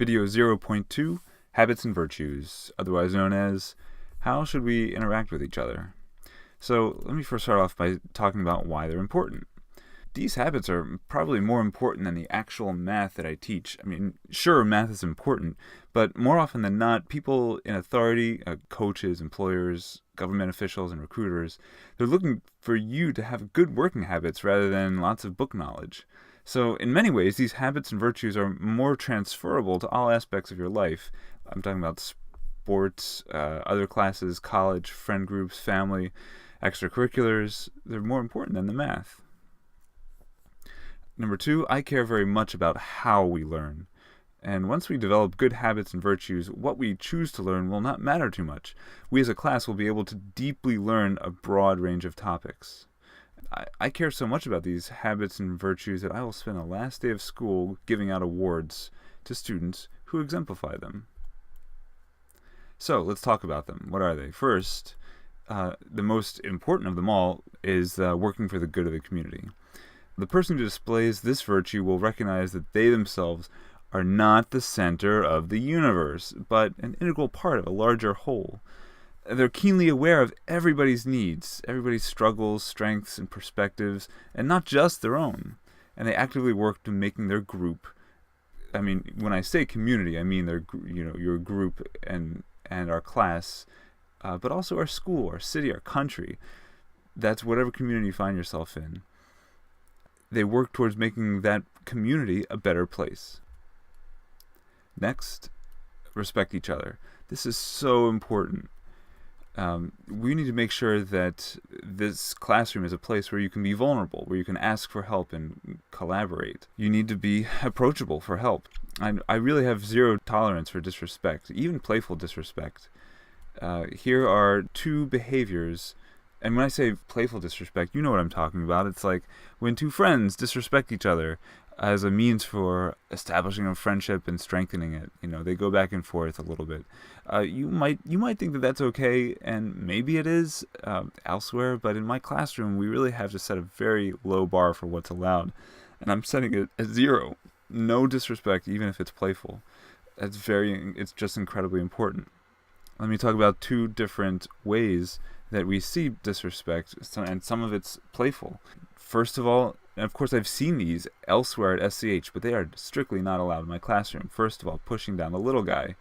Video 0.2, Habits and Virtues, otherwise known as How Should We Interact with Each Other? So let me first start off by talking about why they're important. These habits are probably more important than the actual math that I teach. I mean, sure, math is important, but more often than not, people in authority, coaches, employers, government officials, and recruiters, they're looking for you to have good working habits rather than lots of book knowledge. So in many ways, these habits and virtues are more transferable to all aspects of your life. I'm talking about sports, other classes, college, friend groups, family, extracurriculars. They're more important than the math. Number 2, I care very much about how we learn. And once we develop good habits and virtues, what we choose to learn will not matter too much. We as a class will be able to deeply learn a broad range of topics. I care so much about these habits and virtues that I will spend the last day of school giving out awards to students who exemplify them. So let's talk about them. What are they? First, the most important of them all is working for the good of the community. The person who displays this virtue will recognize that they themselves are not the center of the universe, but an integral part of a larger whole. They're keenly aware of everybody's needs, everybody's struggles, strengths, and perspectives, and not just their own. And they actively work to making their group. I mean, when I say community, I mean your group and our class, but also our school, our city, our country. That's whatever community you find yourself in. They work towards making that community a better place. Next, respect each other. This is so important. We need to make sure that this classroom is a place where you can be vulnerable, where you can ask for help and collaborate. You need to be approachable for help. I really have zero tolerance for disrespect, even playful disrespect. Here are 2 behaviors. And when I say playful disrespect, you know what I'm talking about. It's like when 2 friends disrespect each other as a means for establishing a friendship and strengthening it. You know, they go back and forth a little bit. You might think that that's okay, and maybe it is elsewhere, but in my classroom, we really have to set a very low bar for what's allowed. And I'm setting it at 0. No disrespect, even if it's playful. It's just incredibly important. Let me talk about 2 different ways that we see disrespect, and some of it's playful. First of all, and of course I've seen these elsewhere at SCH, but they are strictly not allowed in my classroom. First of all, pushing down the little guy.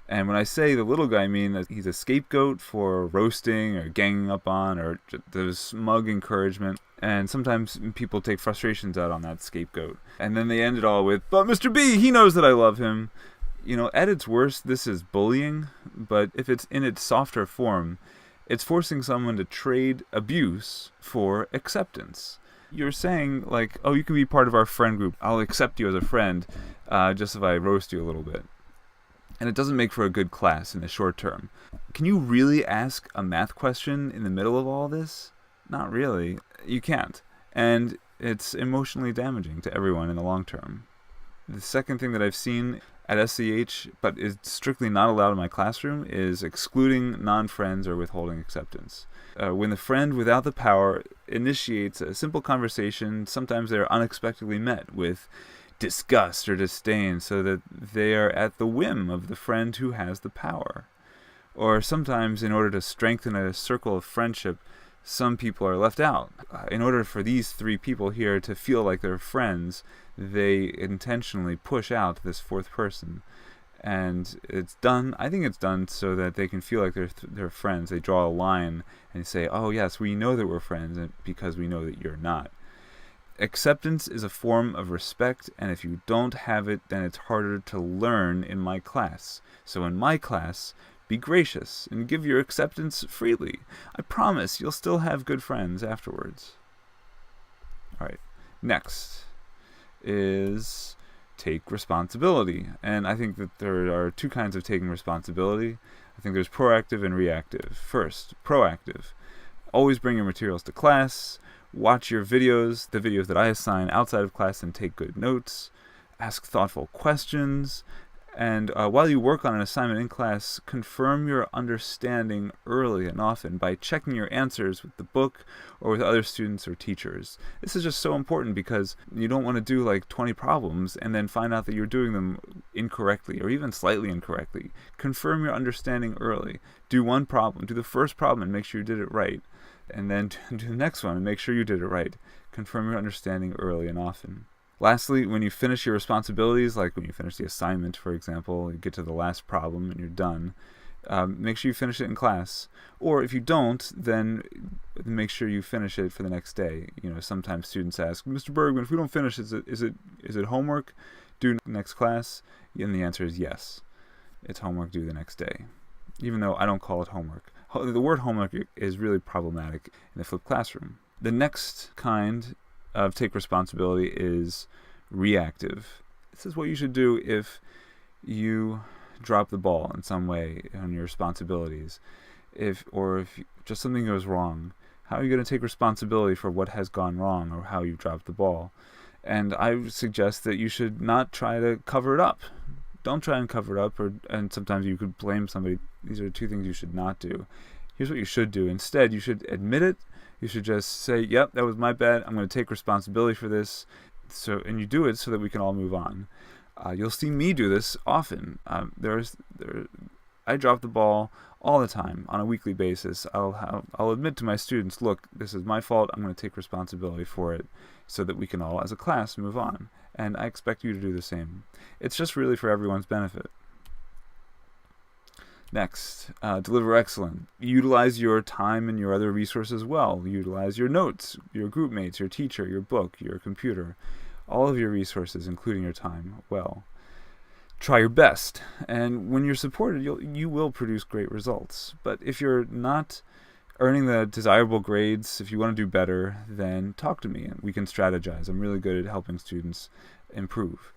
And when I say the little guy, I mean that he's a scapegoat for roasting or ganging up on, or there's smug encouragement. And sometimes people take frustrations out on that scapegoat. And then they end it all with, but Mr. B, he knows that I love him. You know, at its worst, this is bullying, but if it's in its softer form, it's forcing someone to trade abuse for acceptance. You're saying, like, oh, you can be part of our friend group. I'll accept you as a friend, just if I roast you a little bit. And it doesn't make for a good class in the short term. Can you really ask a math question in the middle of all this? Not really. You can't. And it's emotionally damaging to everyone in the long term. The second thing that I've seen at SCH, but is strictly not allowed in my classroom, is excluding non-friends or withholding acceptance. When the friend without the power initiates a simple conversation, sometimes they're unexpectedly met with disgust or disdain, so that they are at the whim of the friend who has the power. Or sometimes, in order to strengthen a circle of friendship, some people are left out. In order for these 3 people here to feel like they're friends, they intentionally push out this 4th person. And it's done, I think it's done so that they can feel like they're friends. They draw a line and say, oh yes, we know that we're friends because we know that you're not. Acceptance is a form of respect, and if you don't have it, then it's harder to learn in my class. So in my class, be gracious and give your acceptance freely. I promise you'll still have good friends afterwards. Alright, next is take responsibility. And I think that there are 2 kinds of taking responsibility. I think there's proactive and reactive. First, proactive. Always bring your materials to class. Watch your videos, the videos that I assign outside of class, and take good notes. Ask thoughtful questions. And while you work on an assignment in class, confirm your understanding early and often by checking your answers with the book or with other students or teachers. This is just so important because you don't want to do like 20 problems and then find out that you're doing them incorrectly or even slightly incorrectly. Confirm your understanding early. Do one problem, do the first problem and make sure you did it right. And then do the next one and make sure you did it right. Confirm your understanding early and often. Lastly, when you finish your responsibilities, like when you finish the assignment, for example, you get to the last problem and you're done, make sure you finish it in class. Or if you don't, then make sure you finish it for the next day. Sometimes students ask, Mr. Bergman, if we don't finish, is it homework due next class? And the answer is yes. It's homework due the next day, even though I don't call it homework. The word homework is really problematic in the flipped classroom. The next kind of take responsibility is reactive. This is what you should do if you drop the ball in some way on your responsibilities. If just something goes wrong, how are you going to take responsibility for what has gone wrong or how you dropped the ball? And I suggest that you should not try to cover it up. Don't try and cover it up, and sometimes you could blame somebody. These are two things you should not do. Here's what you should do. Instead, you should admit it. You should just say, yep, that was my bad. I'm going to take responsibility for this. And you do it so that we can all move on. You'll see me do this often. I drop the ball all the time on a weekly basis. I'll admit to my students, look, this is my fault. I'm going to take responsibility for it so that we can all, as a class, move on. And I expect you to do the same. It's just really for everyone's benefit. Next, deliver excellent. Utilize your time and your other resources well. Utilize your notes, your group mates, your teacher, your book, your computer, all of your resources, including your time, well. Try your best, and when you're supported, you will produce great results. But if you're not earning the desirable grades, if you want to do better, then talk to me and we can strategize. I'm really good at helping students improve.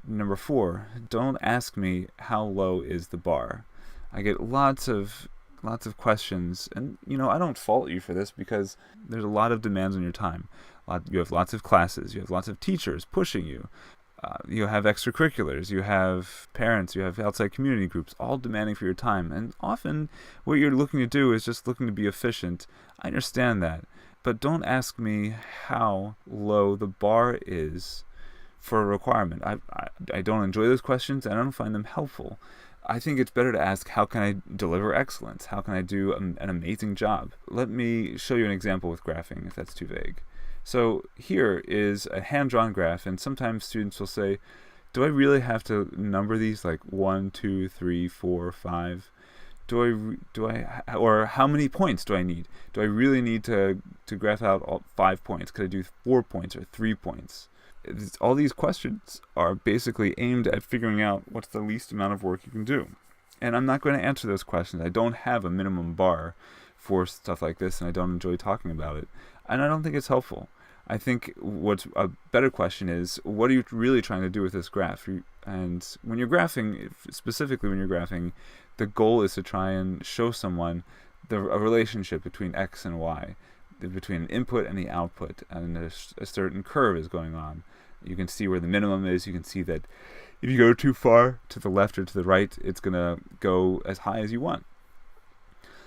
Number 4, don't ask me how low is the bar. I get lots of questions, and I don't fault you for this because there's a lot of demands on your time. You have lots of classes, you have lots of teachers pushing you. You have extracurriculars, you have parents, you have outside community groups, all demanding for your time. And often what you're looking to do is just looking to be efficient. I understand that. But don't ask me how low the bar is for a requirement. I don't enjoy those questions, and I don't find them helpful. I think it's better to ask, how can I deliver excellence? How can I do an amazing job? Let me show you an example with graphing, if that's too vague. So here is a hand-drawn graph, and sometimes students will say, do I really have to number these like 1, 2, 3, 4, 5? Or how many points do I need? Do I really need to graph out all 5 points? Could I do 4 points or 3 points? All these questions are basically aimed at figuring out what's the least amount of work you can do. And I'm not going to answer those questions. I don't have a minimum bar for stuff like this, and I don't enjoy talking about it. And I don't think it's helpful. I think what's a better question is, what are you really trying to do with this graph? And when you're graphing, specifically when you're graphing, the goal is to try and show someone a relationship between X and Y, between an input and the output, and a certain curve is going on. You can see where the minimum is. You can see that if you go too far to the left or to the right, it's going to go as high as you want.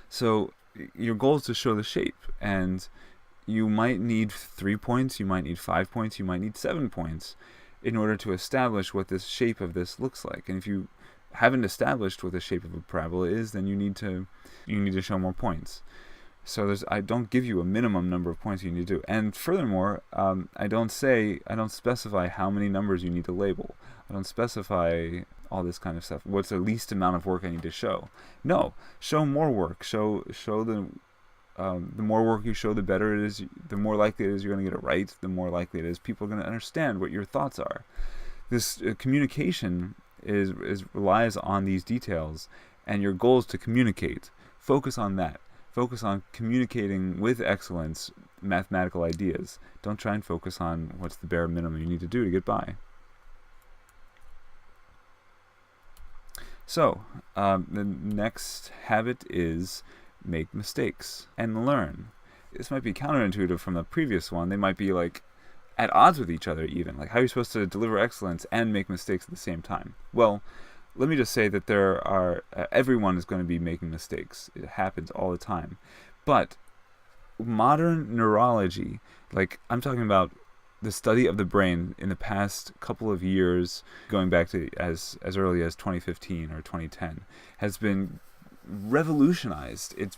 So your goal is to show the shape, and you might need 3 points, you might need 5 points, you might need 7 points in order to establish what this shape of this looks like. And if you haven't established what the shape of a parabola is, then you need to show more points. So I don't give you a minimum number of points you need to do. And furthermore, I don't specify how many numbers you need to label. I don't specify all this kind of stuff. What's the least amount of work I need to show? No, show more work. Show the more work you show, the better it is. The more likely it is you're going to get it right. The more likely it is people are going to understand what your thoughts are. This communication relies on these details, and your goal is to communicate. Focus on that. Focus on communicating with excellence mathematical ideas. Don't try and focus on what's the bare minimum you need to do to get by. So, the next habit is make mistakes and learn. This might be counterintuitive from the previous one. They might be like at odds with each other even. Like, how are you supposed to deliver excellence and make mistakes at the same time? Well, let me just say that there are everyone is going to be making mistakes. It happens all the time. But modern neurology, like I'm talking about the study of the brain in the past couple of years, going back to as early as 2015 or 2010, has been revolutionized. It's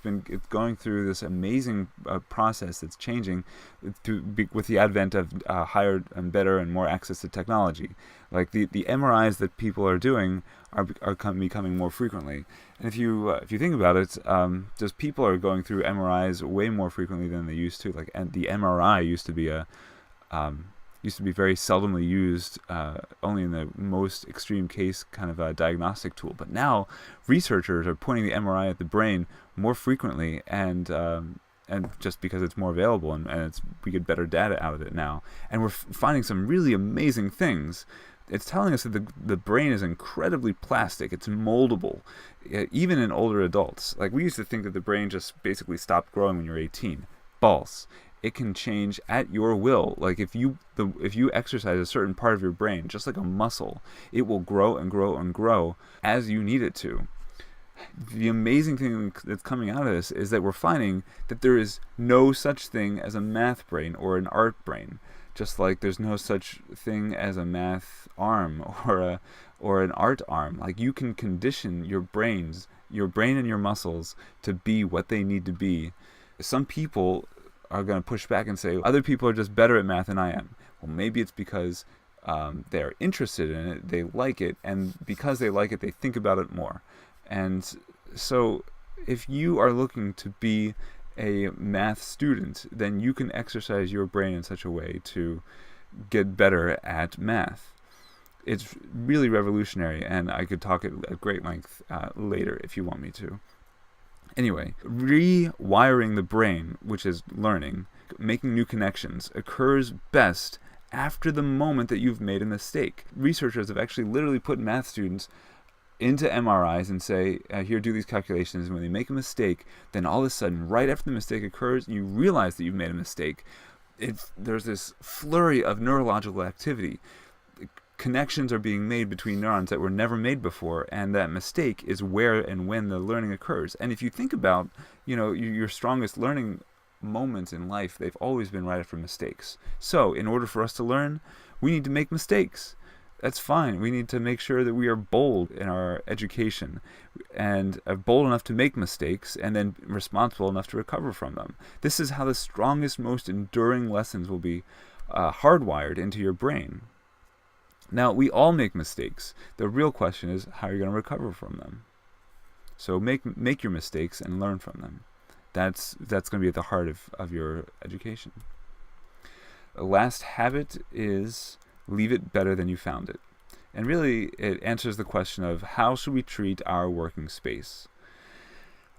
going through this amazing process that's changing with the advent of higher and better and more access to technology. Like the MRIs that people are doing are becoming more frequently. And if you think about it, just people are going through MRIs way more frequently than they used to. Like, and the MRI used to be very seldomly used, only in the most extreme case kind of a diagnostic tool. But now researchers are pointing the MRI at the brain more frequently, and just because it's more available, and we get better data out of it now. And we're finding some really amazing things. It's telling us that the brain is incredibly plastic. It's moldable, even in older adults. Like, we used to think that the brain just basically stopped growing when you're 18. False. It can change at your will. Like, if you exercise a certain part of your brain, just like a muscle, it will grow and grow and grow as you need it to. The amazing thing that's coming out of this is that we're finding that there is no such thing as a math brain or an art brain, just like there's no such thing as a math arm or an art arm. Like, you can condition your brain and your muscles to be what they need to be. Some people are going to push back and say other people are just better at math than I am. Well, maybe it's because they're interested in it, they like it, and because they like it, they think about it more. And so if you are looking to be a math student, then you can exercise your brain in such a way to get better at math. It's really revolutionary, and I could talk at great length later if you want me to. Anyway, rewiring the brain, which is learning, making new connections, occurs best after the moment that you've made a mistake. Researchers have actually literally put math students into MRIs and say, here, do these calculations. And when they make a mistake, then all of a sudden, right after the mistake occurs, you realize that you've made a mistake. There's this flurry of neurological activity. Connections are being made between neurons that were never made before, and that mistake is where and when the learning occurs. And if you think about, your strongest learning moments in life, they've always been right after mistakes. So in order for us to learn, we need to make mistakes. That's fine. We need to make sure that we are bold in our education and are bold enough to make mistakes and then responsible enough to recover from them. This is how the strongest, most enduring lessons will be hardwired into your brain. Now, we all make mistakes. The real question is, how are you going to recover from them? So make your mistakes and learn from them. That's going to be at the heart of your education. The last habit is leave it better than you found it. And really, it answers the question of how should we treat our working space.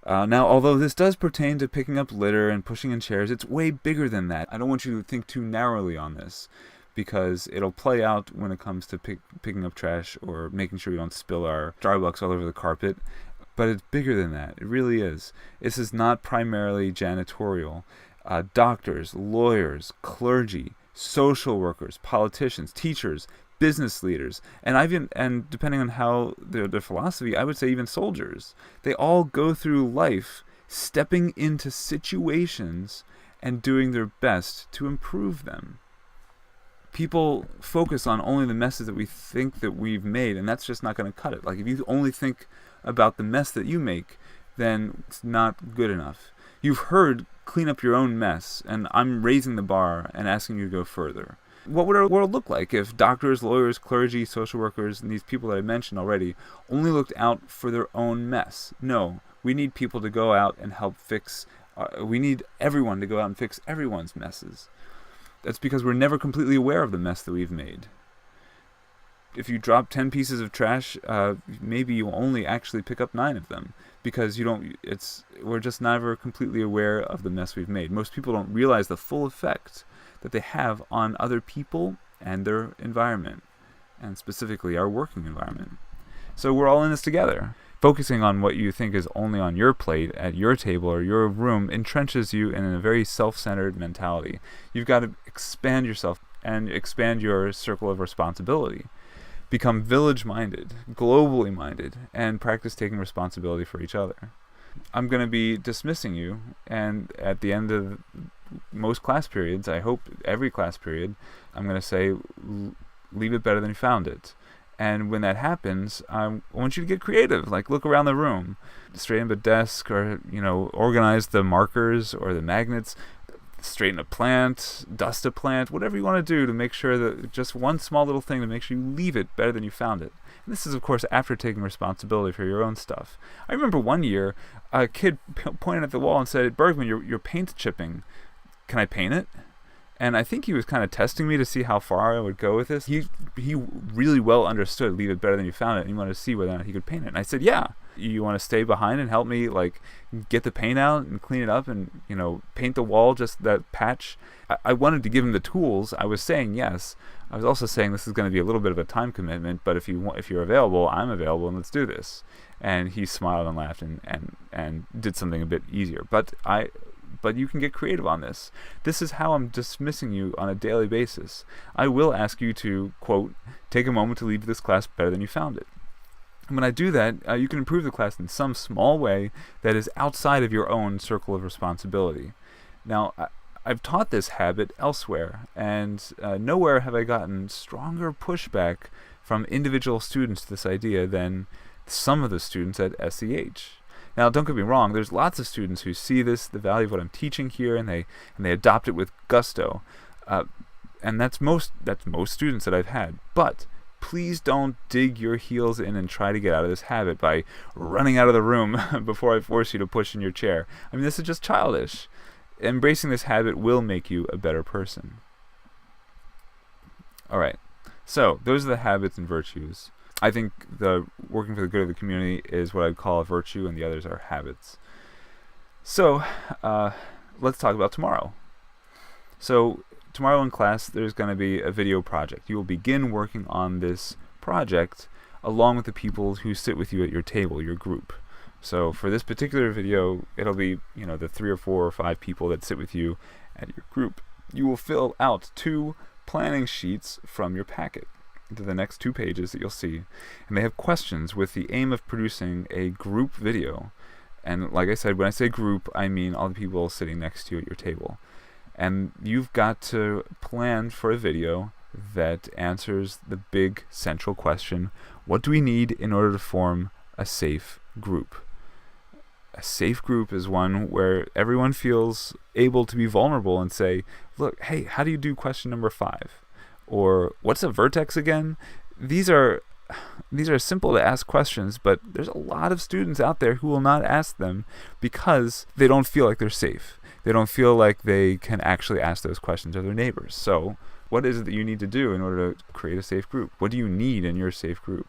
Now, although this does pertain to picking up litter and pushing in chairs, it's way bigger than that. I don't want you to think too narrowly on this, because it'll play out when it comes to picking up trash or making sure we don't spill our Starbucks all over the carpet. But it's bigger than that. It really is. This is not primarily janitorial. Doctors, lawyers, clergy, social workers, politicians, teachers, business leaders, and depending on how their philosophy, I would say even soldiers. They all go through life stepping into situations and doing their best to improve them. People focus on only the messes that we think that we've made, and that's just not going to cut it. Like, if you only think about the mess that you make, then it's not good enough. You've heard clean up your own mess, and I'm raising the bar and asking you to go further. What would our world look like if doctors, lawyers, clergy, social workers, and these people that I mentioned already only looked out for their own mess? No, we need people to go out and help fix. We need everyone to go out and fix everyone's messes. That's because we're never completely aware of the mess that we've made. If you drop 10 pieces of trash, maybe you only actually pick up 9 of them, because we're just never completely aware of the mess we've made. Most people don't realize the full effect that they have on other people and their environment, and specifically our working environment. So we're all in this together. Focusing on what you think is only on your plate, at your table, or your room entrenches you in a very self-centered mentality. You've got to expand yourself and expand your circle of responsibility. become village-minded, globally minded, and practice taking responsibility for each other. I'm going to be dismissing you, and at the end of most class periods, I hope every class period, I'm going to say, leave it better than you found it. And when that happens, I want you to get creative. Like, look around the room, straighten up a desk, or, organize the markers or the magnets, straighten a plant, dust a plant, whatever you want to do to make sure that just one small little thing to make sure you leave it better than you found it. And this is, of course, after taking responsibility for your own stuff. I remember one year, a kid pointed at the wall and said, "Bergman, you're paint chipping. Can I paint it?" And I think he was kind of testing me to see how far I would go with this. He really well understood leave it better than you found it, and he wanted to see whether or not he could paint it. And I said, yeah. You want to stay behind and help me, like, get the paint out and clean it up and, paint the wall, just that patch? I wanted to give him the tools. I was saying yes. I was also saying this is going to be a little bit of a time commitment, but if you're available, I'm available, and let's do this. And he smiled and laughed and did something a bit easier. But you can get creative on this. This is how I'm dismissing you on a daily basis. I will ask you to, quote, take a moment to leave this class better than you found it. And when I do that, you can improve the class in some small way that is outside of your own circle of responsibility. Now, I've taught this habit elsewhere, and nowhere have I gotten stronger pushback from individual students to this idea than some of the students at SEH. Now, don't get me wrong, there's lots of students who see the value of what I'm teaching here, and they adopt it with gusto. And that's most students that I've had. But please don't dig your heels in and try to get out of this habit by running out of the room before I force you to push in your chair. I mean, this is just childish. Embracing this habit will make you a better person. All right. So, those are the habits and virtues. I think the working for the good of the community is what I'd call a virtue, and the others are habits. So, let's talk about tomorrow. So, tomorrow in class, there's going to be a video project. You will begin working on this project along with the people who sit with you at your table, your group. So, for this particular video, it'll be, the 3 or 4 or 5 people that sit with you at your group. You will fill out 2 planning sheets from your packet, the next 2 pages that you'll see, and they have questions with the aim of producing a group video. And like I said, when I say group, I mean all the people sitting next to you at your table. And you've got to plan for a video that answers the big central question: what do we need in order to form a safe group? A safe group is one where everyone feels able to be vulnerable and say, look, hey, how do you do question number 5? Or what's a vertex again? These are simple to ask questions, but there's a lot of students out there who will not ask them because they don't feel like they're safe. They don't feel like they can actually ask those questions of their neighbors. So what is it that you need to do in order to create a safe group? What do you need in your safe group?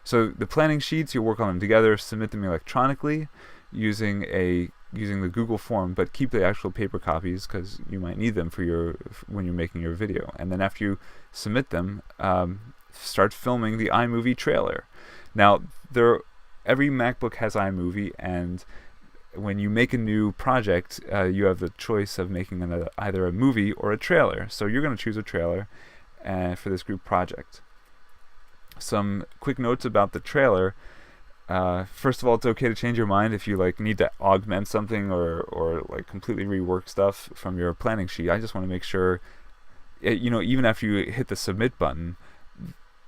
So the planning sheets, you'll work on them together, submit them electronically using the Google form, but keep the actual paper copies because you might need them when you're making your video. And then after you submit them, start filming the iMovie trailer. Now, every MacBook has iMovie, and when you make a new project, you have the choice of making either a movie or a trailer. So you're going to choose a trailer for this group project. Some quick notes about the trailer. First of all, it's okay to change your mind if you need to augment something or completely rework stuff from your planning sheet. I just want to make sure, even after you hit the submit button,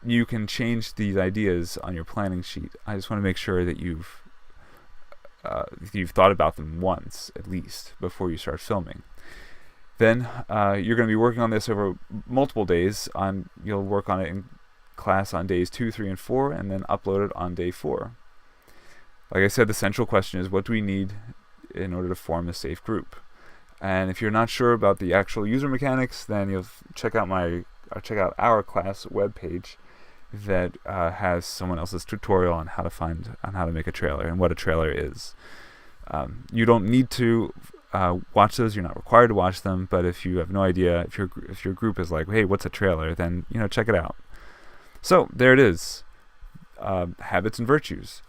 you can change these ideas on your planning sheet. I just want to make sure that you've thought about them once at least before you start filming. Then you're going to be working on this over multiple days. You'll work on it in class on days 2, 3, and 4, and then upload it on day 4. Like I said, the central question is, what do we need in order to form a safe group? And if you're not sure about the actual user mechanics, then you'll check out our class webpage that has someone else's tutorial on how to make a trailer and what a trailer is. You don't need to watch those. You're not required to watch them. But if you have no idea, if your group is like, hey, what's a trailer? Then check it out. So there it is. Habits and virtues.